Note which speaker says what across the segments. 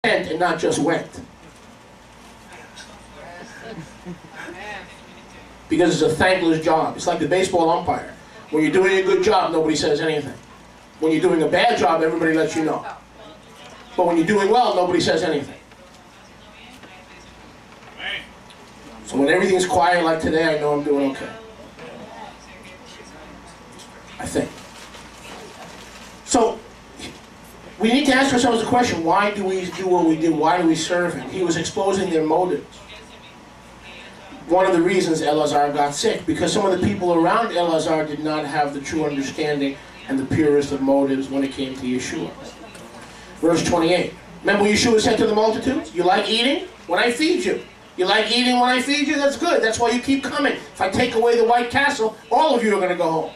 Speaker 1: and not just went. Because it's a thankless job. It's like the baseball umpire. When you're doing a good job, nobody says anything. When you're doing a bad job, everybody lets you know. But when you're doing well, nobody says anything. So when everything's quiet like today, I know I'm doing okay. I think. So, we need to ask ourselves the question, why do we do what we do? Why do we serve him? He was exposing their motives. One of the reasons Elazar got sick, because some of the people around Elazar did not have the true understanding and the purest of motives when it came to Yeshua. Verse 28. Remember what Yeshua said to the multitudes? You like eating? When I feed you. You like eating when I feed you? That's good. That's why you keep coming. If I take away the White Castle, all of you are going to go home.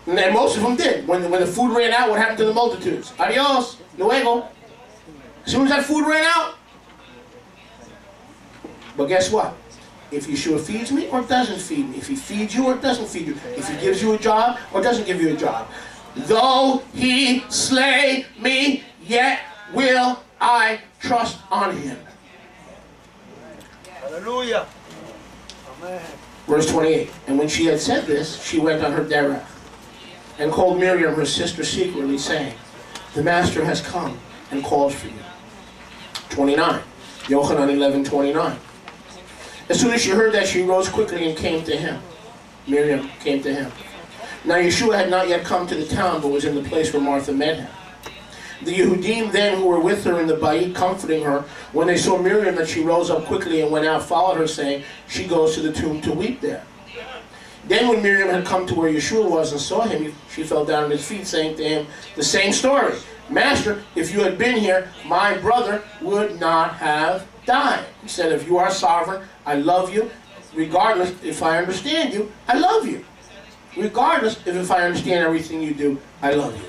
Speaker 1: And then most of them did. When the food ran out, what happened to the multitudes? Adios, luego. As soon as that food ran out. But guess what? If Yeshua feeds me or doesn't feed me, if he feeds you or doesn't feed you, if he gives you a job or doesn't give you a job, though he slay me, yet will I trust on him.
Speaker 2: Hallelujah. Amen.
Speaker 1: Verse 28. And when she had said this, she went on her derech and called Miriam, her sister, secretly, saying, the master has come and calls for you. 29. Yochanan 11:29. As soon as she heard that, she rose quickly and came to him. Miriam came to him. Now Yeshua had not yet come to the town, but was in the place where Martha met him. The Yehudim then who were with her in the bayit, comforting her, when they saw Miriam that she rose up quickly and went out, followed her, saying, she goes to the tomb to weep there. Then when Miriam had come to where Yeshua was and saw him, she fell down at his feet, saying to him the same story. Master, if you had been here, my brother would not have died. He said, if you are sovereign, I love you. Regardless if I understand you, I love you. Regardless if I understand everything you do, I love you.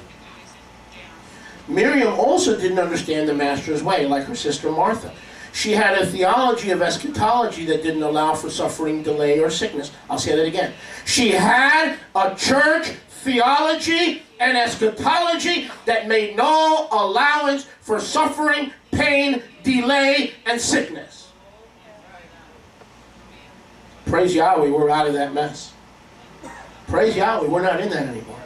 Speaker 1: Miriam also didn't understand the master's way, like her sister Martha. She had a theology of eschatology that didn't allow for suffering, delay, or sickness. I'll say that again. She had a church theology and eschatology that made no allowance for suffering, pain, delay, and sickness. Praise Yahweh, we're out of that mess. Praise Yahweh, we're not in that anymore.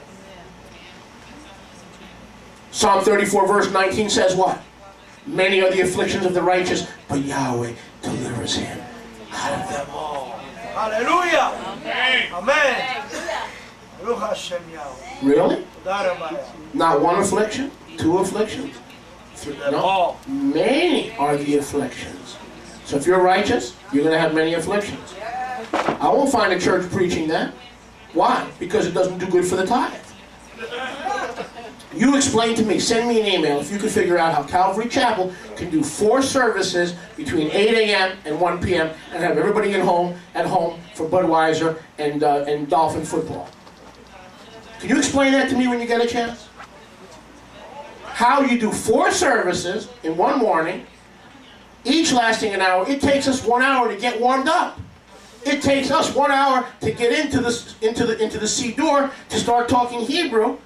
Speaker 1: Psalm 34 verse 19 says what? Many are the afflictions of the righteous, but Yahweh delivers him out of them all.
Speaker 2: Hallelujah. Amen.
Speaker 1: Really? Not one affliction? Two afflictions? No. Many are the afflictions. So if you're righteous, you're going to have many afflictions. I won't find a church preaching that. Why? Because it doesn't do good for the tithe. You explain to me, send me an email if you could figure out how Calvary Chapel can do 4 services between 8 a.m. and 1 p.m. and have everybody at home for Budweiser and Dolphin football. Can you explain that to me when you get a chance? How you do 4 services in one morning, each lasting an hour. It takes us 1 hour to get warmed up. It takes us 1 hour to get into the Siddur to start talking Hebrew.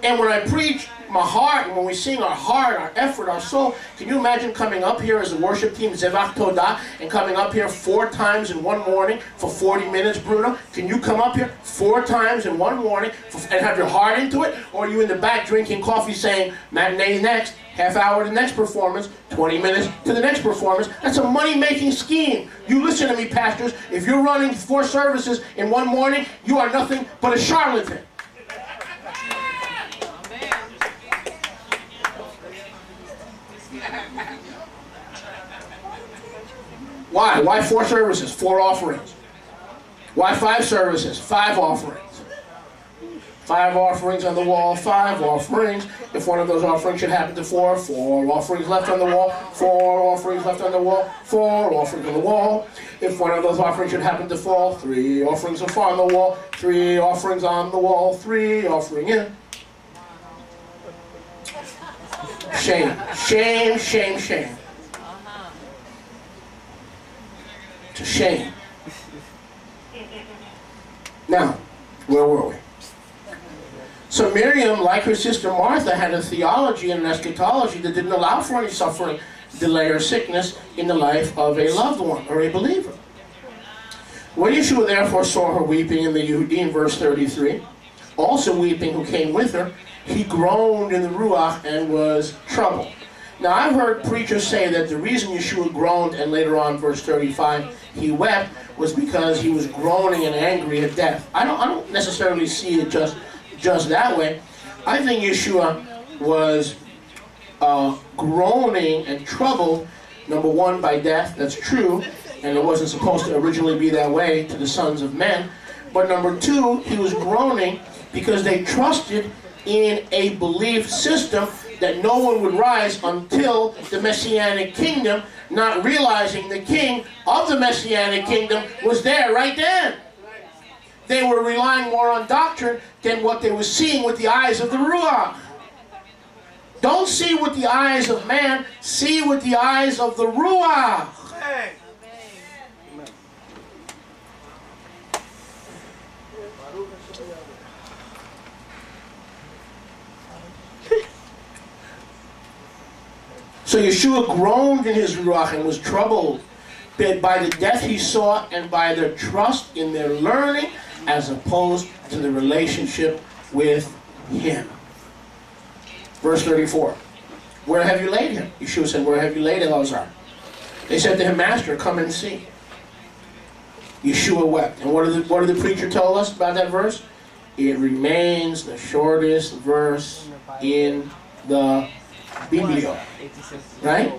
Speaker 1: And when I preach, my heart, and when we sing, our heart, our effort, our soul, can you imagine coming up here as a worship team, Zevach Todah, and coming up here 4 times in one morning for 40 minutes, Bruno? Can you come up here 4 times in one morning and have your heart into it? Or are you in the back drinking coffee saying, matinee next, half hour to the next performance, 20 minutes to the next performance? That's a money-making scheme. You listen to me, pastors. If you're running 4 services in one morning, you are nothing but a charlatan. Why? Why 4 services? 4 offerings. Why 5 services? 5 offerings. 5 offerings on the wall, 5 offerings. If one of those offerings should happen to 4, 4 offerings left on the wall, 4 offerings left on the wall, 4 offerings on the wall. If one of those offerings should happen to fall, 3 offerings on the wall, 3 offerings on the wall, 3 offering in. Shame, shame, shame, shame. It's a shame. Now, where were we? So Miriam, like her sister Martha, had a theology and an eschatology that didn't allow for any suffering, delay, or sickness in the life of a loved one or a believer. When Yeshua therefore saw her weeping in the Yehudim, verse 33, also weeping who came with her, he groaned in the Ruach and was troubled. Now I've heard preachers say that the reason Yeshua groaned, and later on, verse 35, he wept, was because he was groaning and angry at death. I don't necessarily see it just that way. I think Yeshua was groaning and troubled, number one, by death. That's true, and it wasn't supposed to originally be that way to the sons of men. But number two, he was groaning because they trusted in a belief system that no one would rise until the Messianic kingdom, not realizing the king of the Messianic kingdom was there right then. They were relying more on doctrine than what they were seeing with the eyes of the Ruach. Don't see with the eyes of man, see with the eyes of the Ruach.
Speaker 2: Hey.
Speaker 1: So Yeshua groaned in his Ruach and was troubled by the death he saw and by their trust in their learning as opposed to the relationship with him. Verse 34. Where have you laid him? Yeshua said, where have you laid Elazar? They said to him, Master, come and see. Yeshua wept. And what did the preacher tell us about that verse? It remains the shortest verse in the Biblio. Right?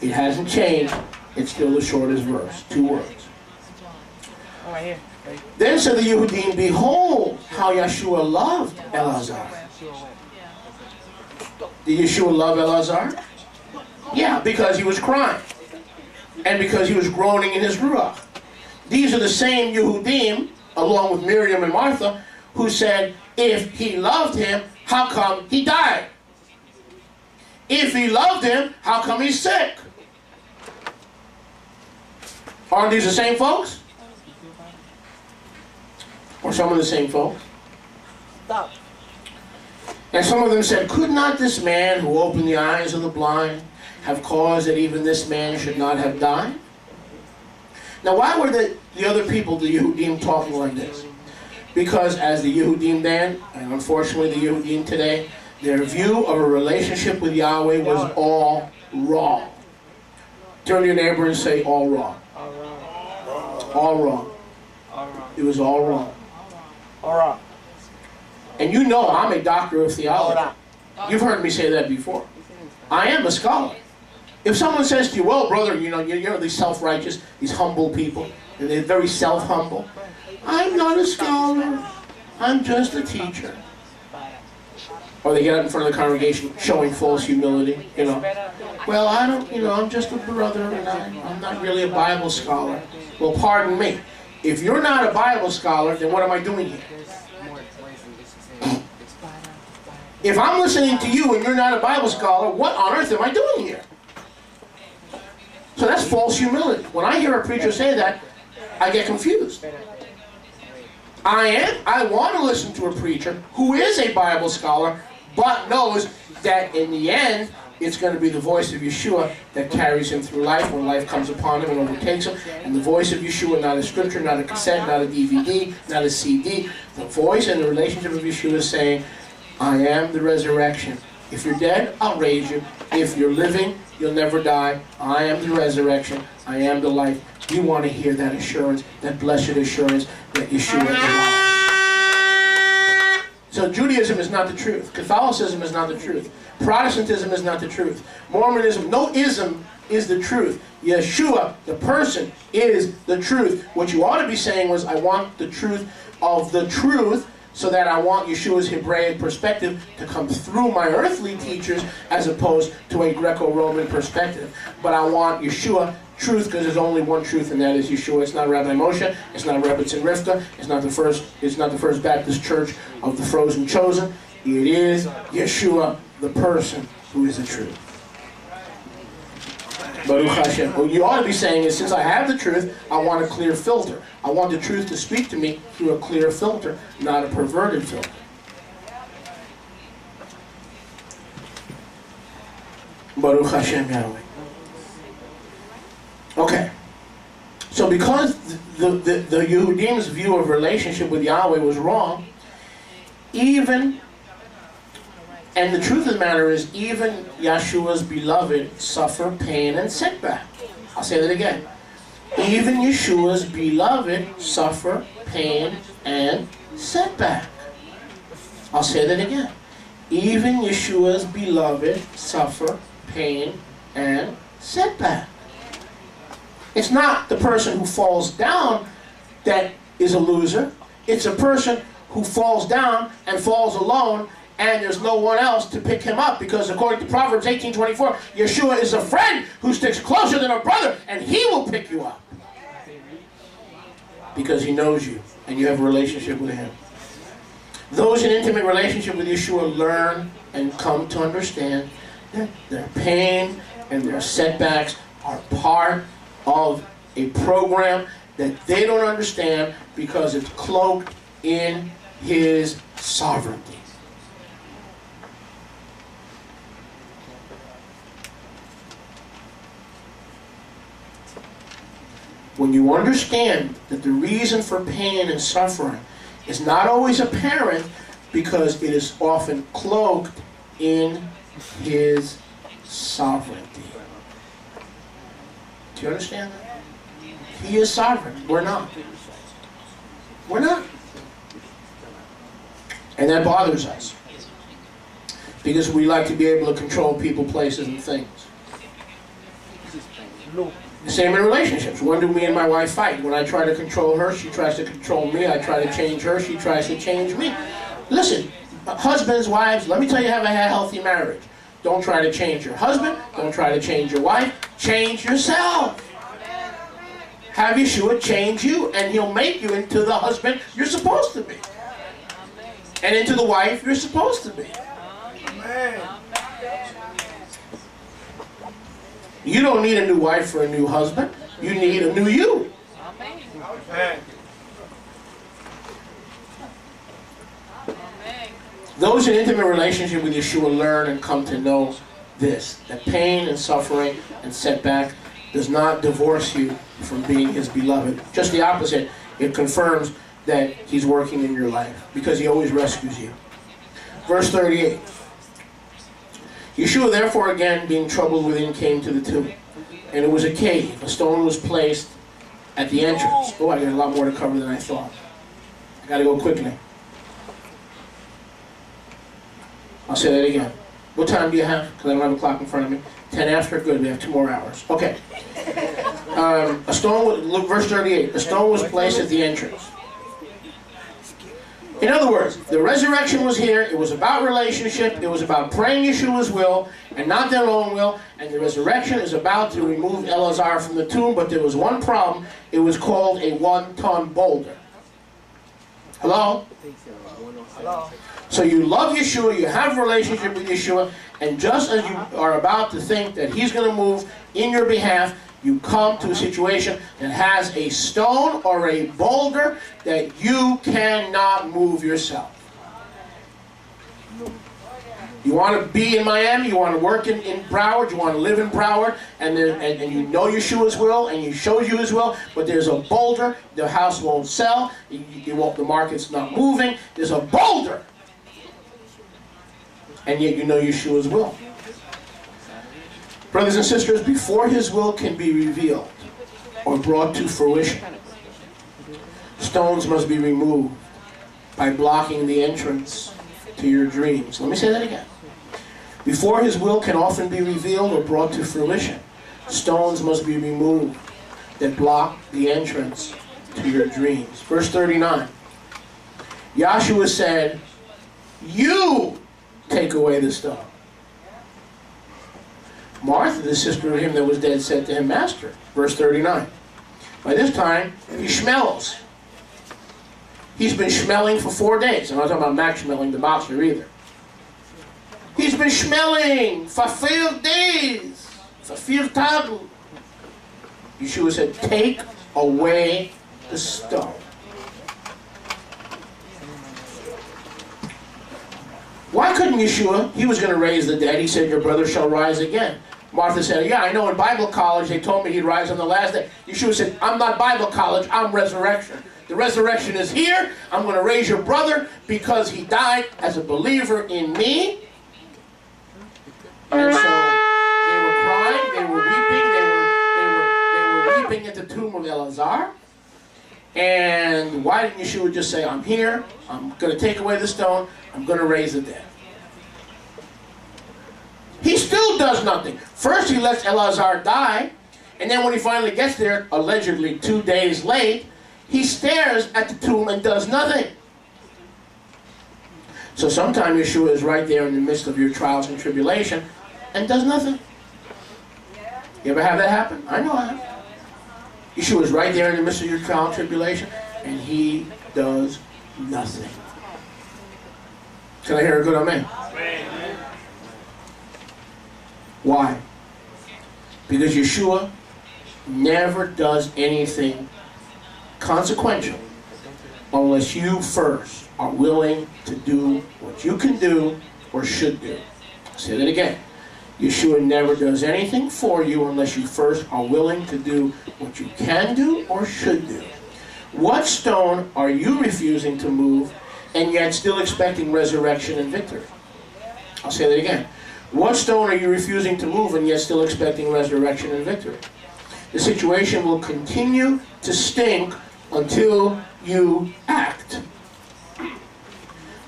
Speaker 1: It hasn't changed. It's still the shortest verse. 2 words. Then said the Yehudim, behold how Yeshua loved Elazar. Did Yeshua love Elazar? Yeah, because he was crying. And because he was groaning in his Ruach. These are the same Yehudim, along with Miriam and Martha, who said, if he loved him, how come he died? If he loved him, how come he's sick? Aren't these the same folks? Or some of the same folks?
Speaker 2: Stop.
Speaker 1: And some of them said, could not this man who opened the eyes of the blind have caused that even this man should not have died? Now why were the other people, the Yehudim, talking like this? Because as the Yehudim then, and unfortunately the Yehudim today, their view of a relationship with Yahweh was all wrong. Turn to your neighbor and say, all wrong. All wrong. It was all wrong.
Speaker 2: All right.
Speaker 1: And you know I'm a doctor of theology. You've heard me say that before. I am a scholar. If someone says to you, well, brother, you're these self-righteous, these humble people, and they're very self-humble. I'm not a scholar. I'm just a teacher. Or they get up in front of the congregation showing false humility, Well, I don't, I'm just a brother and I'm not really a Bible scholar. Well, pardon me. If you're not a Bible scholar, then what am I doing here? If I'm listening to you and you're not a Bible scholar, what on earth am I doing here? So that's false humility. When I hear a preacher say that, I get confused. I want to listen to a preacher who is a Bible scholar, but knows that in the end, it's going to be the voice of Yeshua that carries him through life when life comes upon him and overtakes him. And the voice of Yeshua, not a scripture, not a cassette, not a DVD, not a CD. The voice and the relationship of Yeshua is saying, I am the resurrection. If you're dead, I'll raise you. If you're living, you'll never die. I am the resurrection. I am the life. You want to hear that assurance, that blessed assurance that Yeshua is alive. So Judaism is not the truth. Catholicism is not the truth. Protestantism is not the truth. Mormonism, no ism is the truth. Yeshua, the person, is the truth. What you ought to be saying was, I want the truth of the truth, so that I want Yeshua's Hebraic perspective to come through my earthly teachers as opposed to a Greco-Roman perspective. But I want Yeshua truth because there's only one truth, and that is Yeshua. It's not Rabbi Moshe. It's not Rebbetzin Rivka. It's not the First Baptist Church of the Frozen Chosen. It is Yeshua, the person, who is the truth. Baruch Hashem. What you ought to be saying is, since I have the truth, I want a clear filter. I want the truth to speak to me through a clear filter, not a perverted filter. Baruch Hashem Yahweh. Okay. So because the Yehudim's view of relationship with Yahweh was wrong, and the truth of the matter is, even Yeshua's beloved suffer pain and setback. I'll say that again. Even Yeshua's beloved suffer pain and setback. I'll say that again. Even Yeshua's beloved suffer pain and setback. It's not the person who falls down that is a loser. It's a person who falls down and falls alone, and there's no one else to pick him up, because according to Proverbs 18:24, Yeshua is a friend who sticks closer than a brother, and he will pick you up. Because he knows you, and you have a relationship with him. Those in intimate relationship with Yeshua learn and come to understand that their pain and their setbacks are part of a program that they don't understand, because it's cloaked in his sovereignty. When you understand that the reason for pain and suffering is not always apparent, because it is often cloaked in his sovereignty. Do you understand that? He is sovereign. We're not. We're not. And that bothers us, because we like to be able to control people, places, and things. The same in relationships. When do me and my wife fight? When I try to control her, she tries to control me. I try to change her, she tries to change me. Listen, husbands, wives, let me tell you how to have a healthy marriage. Don't try to change your husband. Don't try to change your wife. Change yourself. Have Yeshua change you, and he'll make you into the husband you're supposed to be. And into the wife you're supposed to be. Amen. You don't need a new wife for a new husband. You need a new you. Amen. Those in intimate relationship with Yeshua learn and come to know this, that pain and suffering and setback does not divorce you from being his beloved. Just the opposite. It confirms that he's working in your life, because he always rescues you. Verse 38. Yeshua therefore again, being troubled within, came to the tomb. And it was a cave. A stone was placed at the entrance. Oh, I got a lot more to cover than I thought. I got to go quickly. I'll say that again. What time do you have? Because I don't have a clock in front of me. 10 after? Good, we have 2 more hours. Okay. A stone, look, verse 38. A stone was placed at the entrance. In other words, the resurrection was here. It was about relationship. It was about praying Yeshua's will and not their own will. And the resurrection is about to remove Elazar from the tomb. But there was one problem. It was called a 1-ton boulder. Hello?
Speaker 2: Hello.
Speaker 1: So you love Yeshua. You have a relationship with Yeshua. And just as you are about to think that he's going to move in your behalf, you come to a situation that has a stone or a boulder that you cannot move yourself. You want to be in Miami, you want to work in Broward, you want to live in Broward, and you know Yeshua's will, and he shows you his will, but there's a boulder, the house won't sell, the market's not moving, there's a boulder. And yet you know Yeshua's will. Brothers and sisters, before his will can be revealed or brought to fruition, stones must be removed by blocking the entrance to your dreams. Let me say that again. Before his will can often be revealed or brought to fruition, stones must be removed that block the entrance to your dreams. Verse 39. Yahshua said, "You take away the stone." Martha, the sister of him that was dead, said to him, "Master," verse 39. By this time, he smells. He's been smelling for 4 days. I'm not talking about Max Schmeling, the boxer, either. He's been smelling for 4 days. For 4 tables. Yeshua said, "Take away the stone." Why couldn't Yeshua? He was going to raise the dead. He said, your brother shall rise again. Martha said, yeah, I know in Bible college they told me he'd rise on the last day. Yeshua said, I'm not Bible college, I'm resurrection. The resurrection is here. I'm going to raise your brother because he died as a believer in me. And so they were crying, they were weeping, they were weeping at the tomb of Elazar. And why didn't Yeshua just say, I'm here, I'm going to take away the stone, I'm going to raise the dead? He still does nothing. First he lets Elazar die, and then when he finally gets there, allegedly 2 days late, he stares at the tomb and does nothing. So sometimes Yeshua is right there in the midst of your trials and tribulation and does nothing. You ever have that happen? I know I have. Yeshua is right there in the midst of your trial and tribulation and he does nothing. Can I hear a good amen? Why? Because Yeshua never does anything consequential unless you first are willing to do what you can do or should do. I'll say that again. Yeshua never does anything for you unless you first are willing to do what you can do or should do. What stone are you refusing to move and yet still expecting resurrection and victory? I'll say that again. What stone are you refusing to move and yet still expecting resurrection and victory? The situation will continue to stink until you act.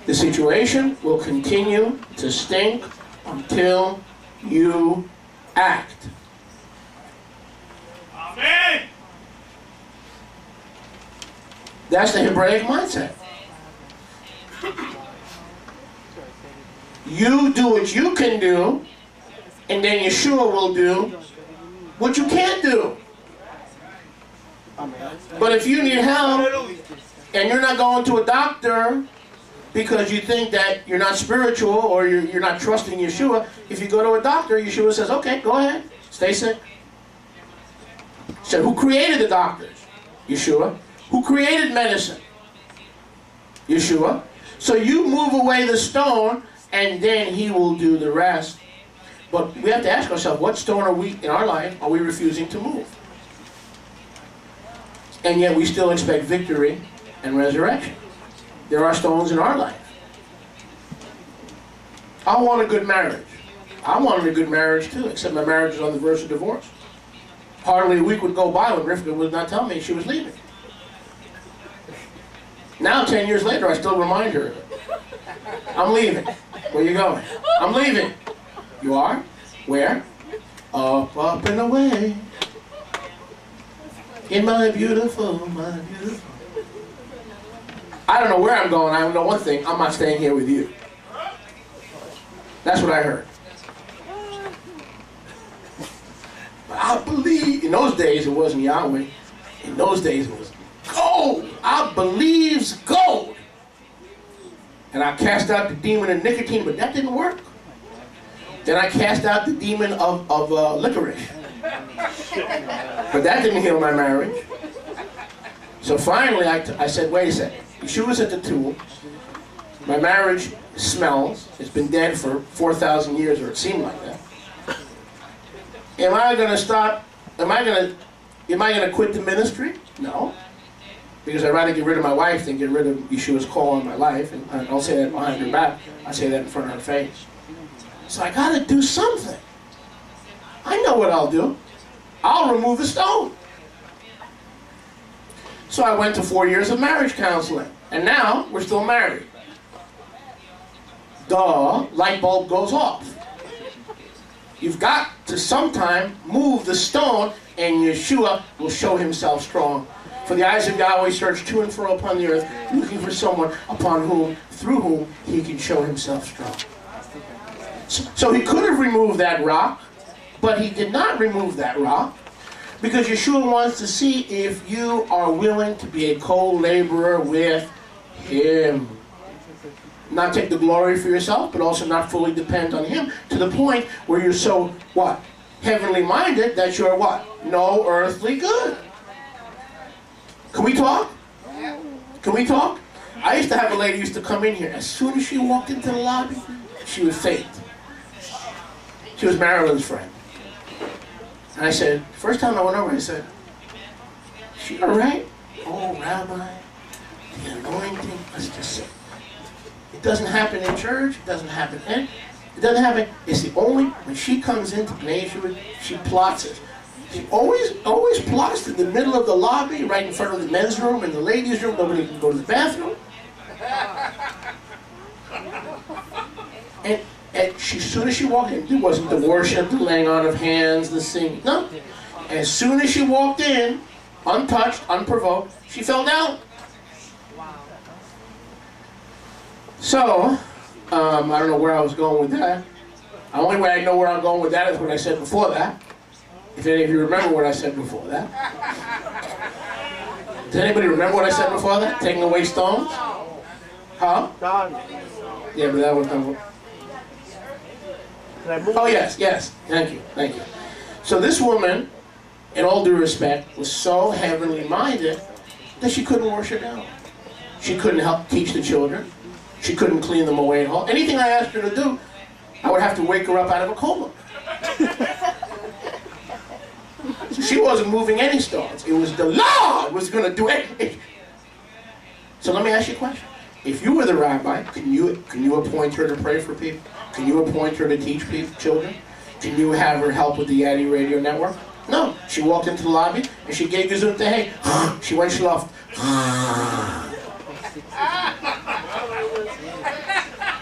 Speaker 1: The situation will continue to stink until you act.
Speaker 3: Amen.
Speaker 1: That's the Hebraic mindset. You do what you can do, and then Yeshua will do what you can't do. But if you need help, and you're not going to a doctor because you think that you're not spiritual or you're not trusting Yeshua, if you go to a doctor, Yeshua says, okay, go ahead, stay sick. So who created the doctors? Yeshua. Who created medicine? Yeshua. So you move away the stone and then he will do the rest. But we have to ask ourselves, what stone are we, in our life, are we refusing to move? And yet we still expect victory and resurrection. There are stones in our life. I want a good marriage. I wanted a good marriage too, except my marriage is on the verge of divorce. Hardly a week would go by when Rivka would not tell me she was leaving. Now, 10 years later, I still remind her of it. I'm leaving. Where you going? I'm leaving. You are? Where? Up, up and away. In my beautiful, my beautiful. I don't know where I'm going. I know one thing. I'm not staying here with you. That's what I heard. But I believe, in those days it wasn't Yahweh. In those days it was gold. I believe's gold. And I cast out the demon of nicotine, but that didn't work. Then I cast out the demon of licorice. But that didn't heal my marriage. So finally I said, wait a second. Yeshua's at the tomb. My marriage smells. It's been dead for 4,000 years, or it seemed like that. Am I going to stop? Am I going to quit the ministry? No. Because I'd rather get rid of my wife than get rid of Yeshua's call on my life. And I don't say that behind her back. I say that in front of her face. So I got to do something. I know what I'll do. I'll remove the stone. So I went to 4 years of marriage counseling. And now we're still married. Duh, light bulb goes off. You've got to sometime move the stone and Yeshua will show himself strong. For the eyes of Yahweh search to and fro upon the earth, looking for someone through whom he can show himself strong. So he could have removed that rock, but he did not remove that rock because Yeshua wants to see if you are willing to be a co-laborer with him. Not take the glory for yourself, but also not fully depend on him to the point where you're so, what? Heavenly minded that you're what? No earthly good. Can we talk? Can we talk? I used to have a lady who used to come in here. As soon as she walked into the lobby, she would faint. She was Marilyn's friend. And I said, first time I went over, I said, she all right? Oh, Rabbi, the anointing, let's just say. It doesn't happen in church, it doesn't happen in, it doesn't happen, it's the only, when she comes into B'nai Yeshua, she plots it. She always plots in the middle of the lobby, right in front of the men's room and the ladies' room, nobody can go to the bathroom. And as soon as she walked in, it wasn't the worship, the laying on of hands, the singing, no. As soon as she walked in, untouched, unprovoked, she fell down. So, I don't know where I was going with that. The only way I know where I'm going with that is what I said before that. If any of you remember what I said before that. Does anybody remember what I said before that? Taking away stones? Huh? Yeah, but that was not... Oh, yes. Thank you. So this woman, in all due respect, was so heavenly minded that she couldn't worship God. She couldn't help teach the children. She couldn't clean them away at all. Anything I asked her to do, I would have to wake her up out of a coma. She wasn't moving any stones. It was the Lord was going to do it. So let me ask you a question. If you were the rabbi, can you appoint her to pray for people? Can you appoint her to teach people, children? Can you have her help with the Yadi Radio Network? No. She walked into the lobby and she gave Gesundheit. Hey. She went schluffed.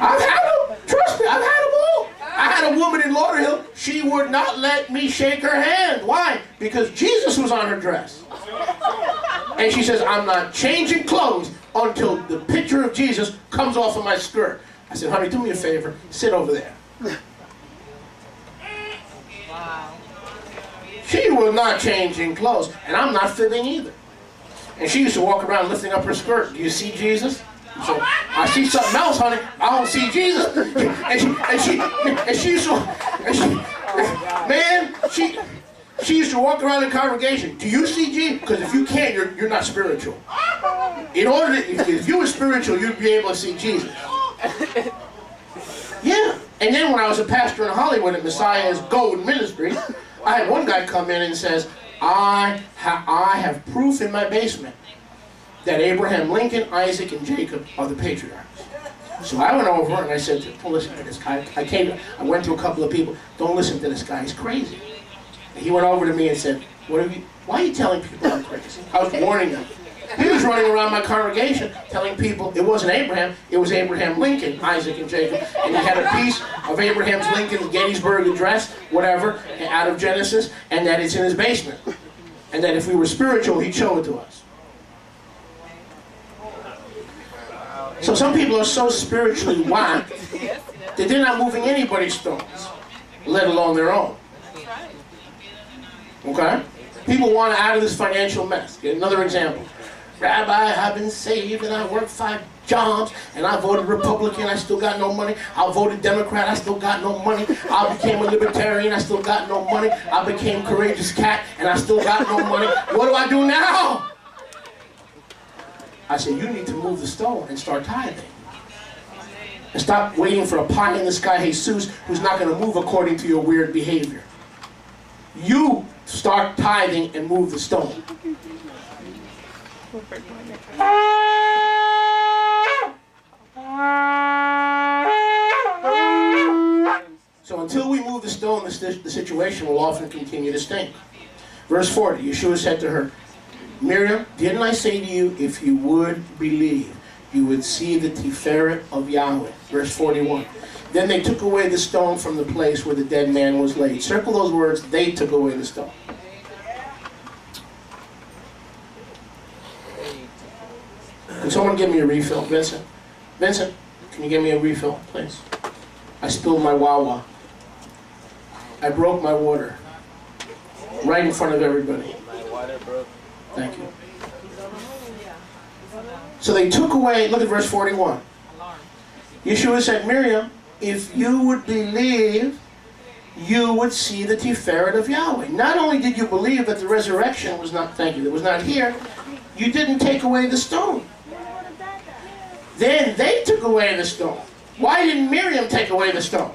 Speaker 1: I've had them. Trust me, I've had them all. I had a woman in Lauderhill. She would not let me shake her hand. Why? Because Jesus was on her dress. And she says, I'm not changing clothes until the picture of Jesus comes off of my skirt. I said, honey, do me a favor. Sit over there.
Speaker 3: Wow.
Speaker 1: She was not changing clothes. And I'm not fitting either. And she used to walk around lifting up her skirt. Do you see Jesus? So, I see something else, honey. I don't see Jesus. She used to walk around the congregation. Do you see Jesus? Because if you can't, you're not spiritual. If you were spiritual, you'd be able to see Jesus. Yeah. And then when I was a pastor in Hollywood at Messiah's Gold Ministry, I had one guy come in and says, I have proof in my basement that Abraham Lincoln, Isaac, and Jacob are the patriarchs. So I went over and I said, don't listen to this guy. I went to a couple of people, don't listen to this guy, he's crazy. And he went over to me and said, why are you telling people I'm crazy? I was warning them. He was running around my congregation telling people it wasn't Abraham, it was Abraham Lincoln, Isaac, and Jacob. And he had a piece of Abraham Lincoln's Gettysburg Address, whatever, out of Genesis, and that it's in his basement. And that if we were spiritual, he'd show it to us. So some people are so spiritually whacked that they're not moving anybody's stones, let alone their own. Okay? People want out of this financial mess. Get another example. Rabbi, I've been saved and I worked 5 jobs and I voted Republican, I still got no money. I voted Democrat, I still got no money. I became a libertarian, I still got no money. I became courageous cat and I still got no money. What do I do now? I said, you need to move the stone and start tithing. And stop waiting for a pie in the sky Jesus who's not going to move according to your weird behavior. You start tithing and move the stone. So until we move the stone, the situation will often continue to stink. Verse 40, Yeshua said to her, Miriam, didn't I say to you, if you would believe, you would see the Tiferet of Yahweh. Verse 41. Then they took away the stone from the place where the dead man was laid. Circle those words, they took away the stone. Can someone give me a refill? Vincent? Vincent, can you give me a refill, please? I spilled my Wawa. I broke my water. Right in front of everybody.
Speaker 2: My water broke.
Speaker 1: Thank you. So they took away, look at verse 41. Yeshua said, Miriam, if you would believe, you would see the Tiferet of Yahweh. Not only did you believe that the resurrection was not, thank you, that was not here, you didn't take away the stone. Then they took away the stone. Why didn't Miriam take away the stone?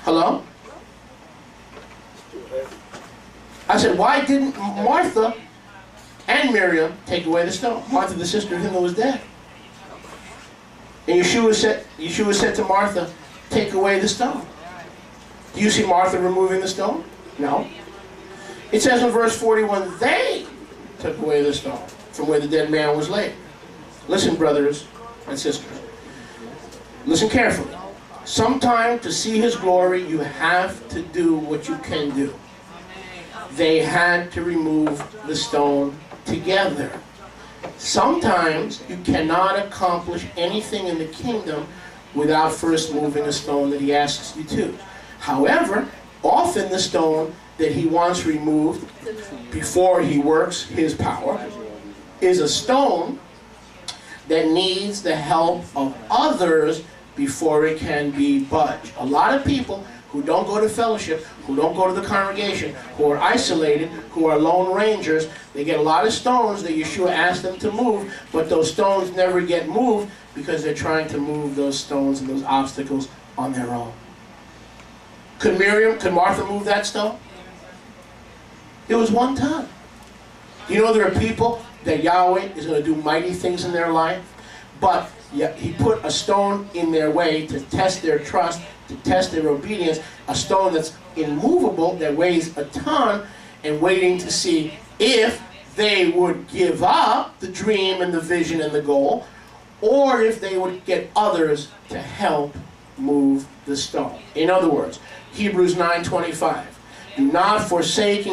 Speaker 1: Hello? I said, why didn't Martha and Miriam take away the stone? Martha, the sister of him that was dead. And Yeshua said to Martha, take away the stone. Do you see Martha removing the stone? No. It says in verse 41, they took away the stone from where the dead man was laid. Listen, brothers and sisters. Listen carefully. Sometime to see his glory, you have to do what you can do. They had to remove the stone together. Sometimes you cannot accomplish anything in the kingdom without first moving a stone that he asks you to. However, often the stone that he wants removed before he works his power is a stone that needs the help of others before it can be budged. A lot of people who don't go to fellowship, who don't go to the congregation, who are isolated, who are lone rangers, they get a lot of stones that Yeshua asked them to move, but those stones never get moved because they're trying to move those stones and those obstacles on their own. Could Martha move that stone? It was one time. You know there are people that Yahweh is going to do mighty things in their life, but he put a stone in their way to test their trust, to test their obedience, a stone that's immovable, that weighs a ton, and waiting to see if they would give up the dream and the vision and the goal, or if they would get others to help move the stone. In other words, Hebrews 9:25, do not forsake